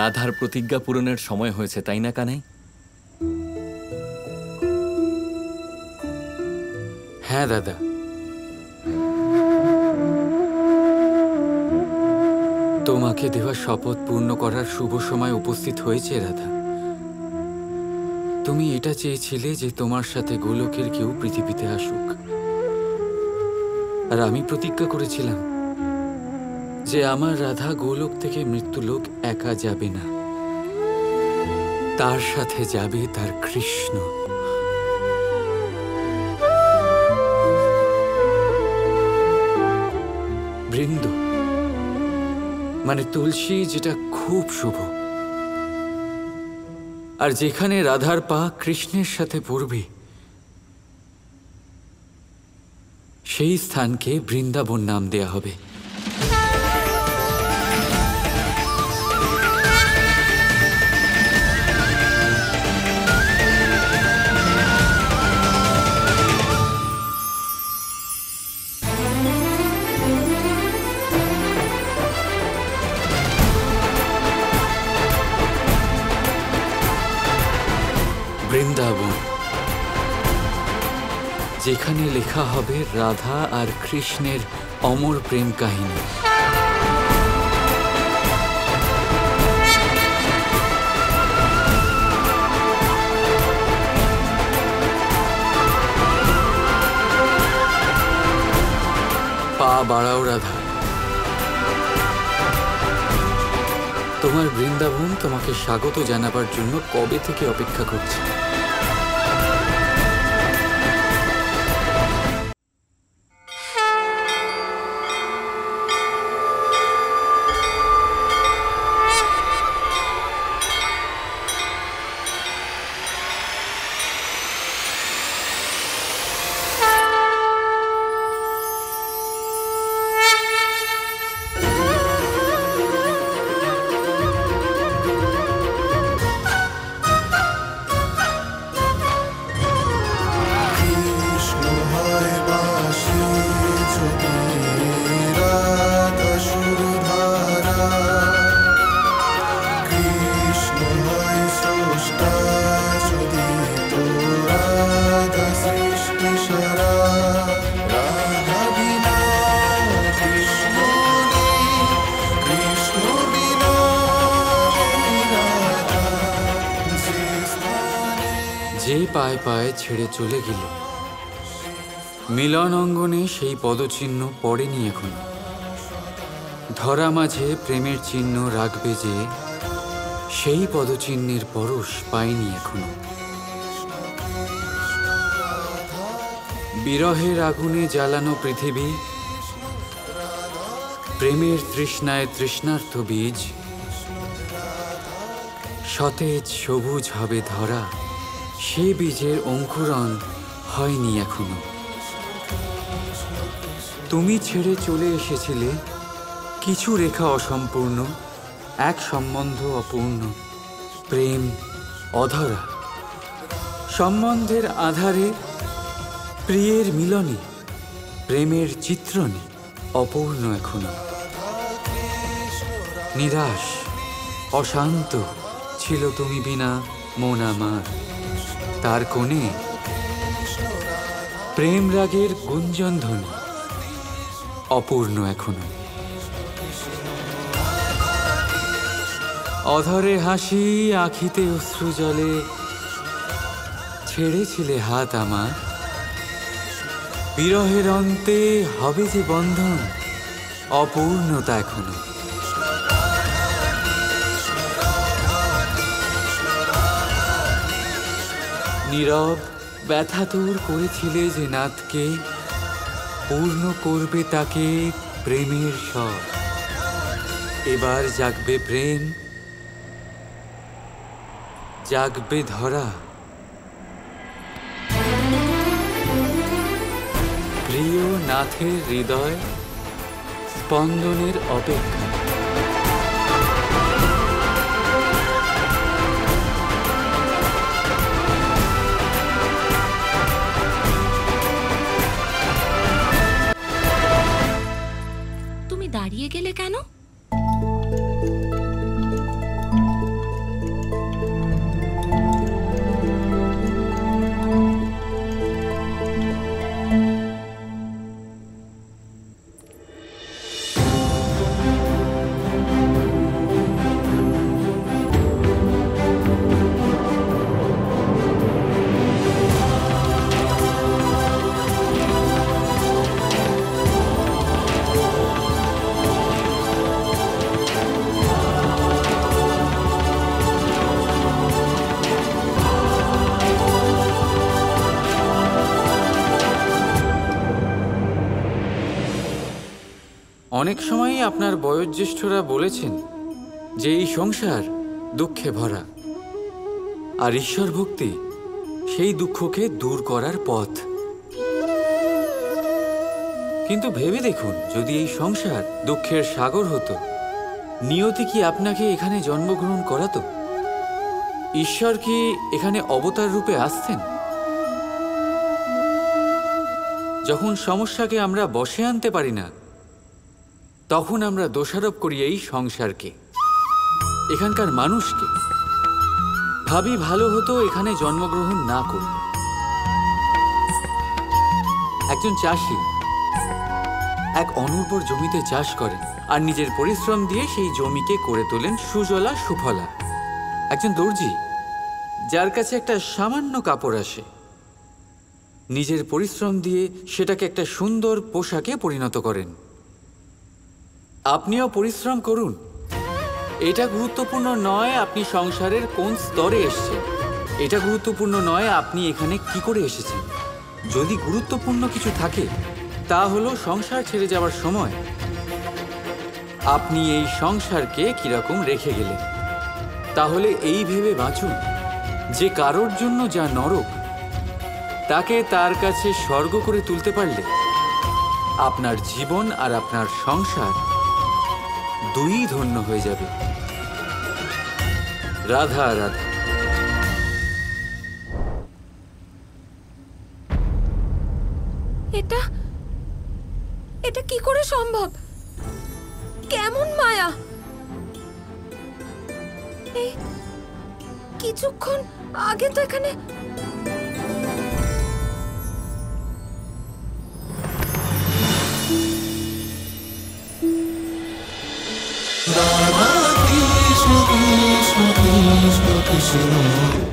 রাধার প্রতিজ্ঞা পূরণের সময় হয়েছে, তাই না কানাই? হ্যাঁ দাদা, তোমাকে দেওয়া শপথ পূর্ণ করার শুভ সময় উপস্থিত হয়েছে রাধা। তুমি এটা চেয়েছিলে যে তোমার সাথে গোলকের কেউ পৃথিবীতে আসুক, আর আমি প্রতিজ্ঞা করেছিলাম যে আমার রাধা গোলক থেকে মৃত্যুলোক একা যাবে না, তার সাথে যাবে তার কৃষ্ণ। বৃন্দ মানে তুলসী, যেটা খুব শুভ, আর যেখানে রাধার পা কৃষ্ণের সাথে পড়বে সেই স্থানকে বৃন্দাবন নাম দেয়া হবে। বৃন্দাবন, যেখানে লেখা হবে রাধা আর কৃষ্ণের অমর প্রেম কাহিনী। পা বাড়াও রাধা, তোমার বৃন্দাবন তোমাকে স্বাগত জানাবার জন্য কবে থেকে অপেক্ষা করছে। যে পায়ে পায়ে ছেড়ে চলে গেল, মিলন অঙ্গনে সেই পদচিহ্ন পড়েনি এখন। ধরা মাঝে প্রেমের চিহ্ন রাখবে যে, সেই পদচিহ্নের পরশ পায়নি এখনো। বিরহের আগুনে জ্বালানো পৃথিবী প্রেমের তৃষ্ণায় তৃষ্ণার্ত বীজ সতেজ সবুজ হবে ধরা, সে বীজের অঙ্কুরণ হয়নি এখনো। তুমি ছেড়ে চলে এসেছিলে কিছু রেখা অসম্পূর্ণ, এক সম্বন্ধ অপূর্ণ, প্রেম অধরা। সম্বন্ধের আধারে প্রিয়ের মিলনে, প্রেমের চিত্রণে অপূর্ণ এখনো। নিরাশ অশান্ত ছিল তুমি বিনা মন আমার, তার কোণে প্রেম রাগের গুঞ্জন ধ্বনি অপূর্ণ এখনো। অধরে হাসি আখিতে অশ্রু জলে, ছেড়েছিলে হাত আমার, বিরহের অন্তে হবে যে বন্ধন অপূর্ণতা এখনো। নীরব ব্যথাতুর করেছিলে যে নাথকে, পূর্ণ করবে তাকে প্রেমের সব। এবার জাগবে প্রেম, জাগবে ধরা, প্রিয় নাথের হৃদয় স্পন্দনের অপেক্ষা। তুমি দাঁড়িয়ে গেলে কেন? অনেক সময়ই আপনার বয়োজ্যেষ্ঠরা বলেছেন যে এই সংসার দুঃখে ভরা, আর ঈশ্বর ভক্তি সেই দুঃখকে দূর করার পথ। কিন্তু ভেবে দেখুন, যদি এই সংসার দুঃখের সাগর হতো, নিয়তি কি আপনাকে এখানে জন্মগ্রহণ করাতো? ঈশ্বর কি এখানে অবতার রূপে আসতেন? যখন সমস্যাকে আমরা বশে আনতে পারি না, তখন আমরা দোষারোপ করি এই সংসারকে, এখানকার মানুষকে। ভাবি ভালো হতো এখানে জন্মগ্রহণ না করি। একজন চাষি এক অনুর্বর জমিতে চাষ করেন আর নিজের পরিশ্রম দিয়ে সেই জমিকে করে তোলেন সুজলা সুফলা। একজন দর্জি যার কাছে একটা সামান্য কাপড় আসে, নিজের পরিশ্রম দিয়ে সেটাকে একটা সুন্দর পোশাকে পরিণত করেন। আপনিও পরিশ্রম করুন। এটা গুরুত্বপূর্ণ নয় আপনি সংসারের কোন স্তরে এসেছেন, এটা গুরুত্বপূর্ণ নয় আপনি এখানে কি করে এসেছেন। যদি গুরুত্বপূর্ণ কিছু থাকে, তা হলো সংসার ছেড়ে যাওয়ার সময় আপনি এই সংসারকে কিরকম রেখে গেলেন। তাহলে এই ভেবে বাঁচুন যে কারোর জন্য যা নরক, তাকে তার কাছে স্বর্গ করে তুলতে পারলে আপনার জীবন আর আপনার সংসার দুই ধন্য হয়ে যাবে। রাধা রাধা। এটা এটা কি করে সম্ভব? কেমন মায়া! এই কিছুক্ষণ আগে তো এখানে Krishna Krishna Krishna Krishna